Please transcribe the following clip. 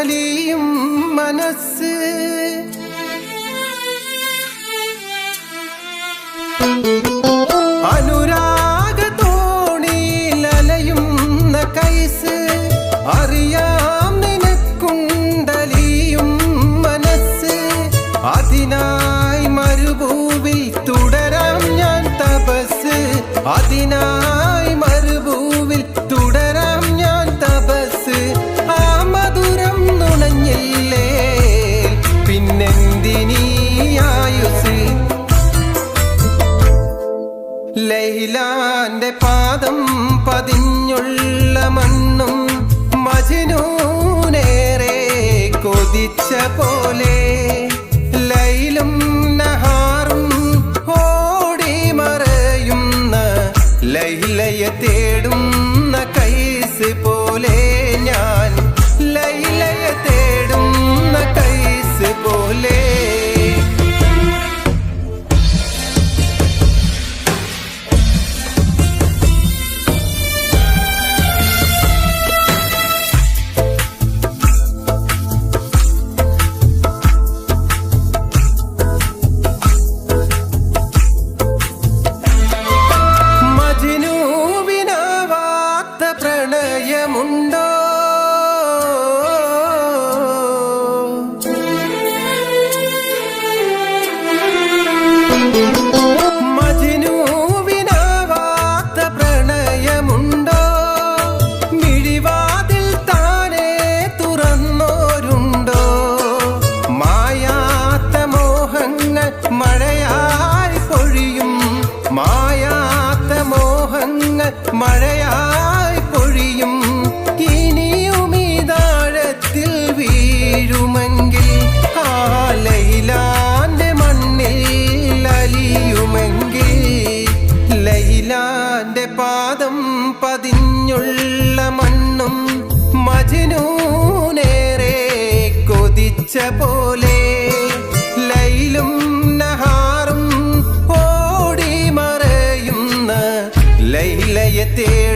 അലിയും മനസ്സ് അനുരാഗ തോണിയിലലയുന്ന കൈസ് അറിയാം നിനക്കുണ്ടലിയും മനസ്സ് അതിനായി മരുഭൂവിൽ തുടരാം ഞാൻ തപസ് അതിനായി മരുഭൂവിൽ തുടരാം ഞാൻ തപസ് ആ മധുരം നുണഞ്ഞില്ലേ പിന്നെന്തിനീ ആയുസ് ലൈലാന്റെ പാദം പതിഞ്ഞുള്ള മണ്ണും മജ്നൂനേറെ കൊതിച്ച പോലെ ലൈലും നഹാറും ഓടി മറയുന്ന ലൈലയെ തേടുന്ന കൈസ് പോലെ ഞാൻ ലൈലയെ തേടുന്ന കൈസ് പോലെ പ്രണയമുണ്ടോ മജ്നൂവിനാവാത്ത പ്രണയമുണ്ടോ മിഴിവാതിൽ താനേ തുറന്നോരുണ്ടോ മായാത്ത മോഹങ്ങൾ മഴയായി പൊഴിയും മായാത്ത മോഹങ്ങൾ മഴയായി പൊഴിയും ഇനിയുമിതാഴത്തിൽ വീഴുമെങ്കിൽ ആ ലൈലാന്റെ മണ്ണിൽ അലിയുമെങ്കിൽ ലൈലാന്റെ പാദം പതിഞ്ഞുള്ള മണ്ണും മജ്നൂനേറെ കൊതിച്ച പോലെ ലൈലും നഹാറും ഓടി മറയുന്ന ലൈലയെ തേടും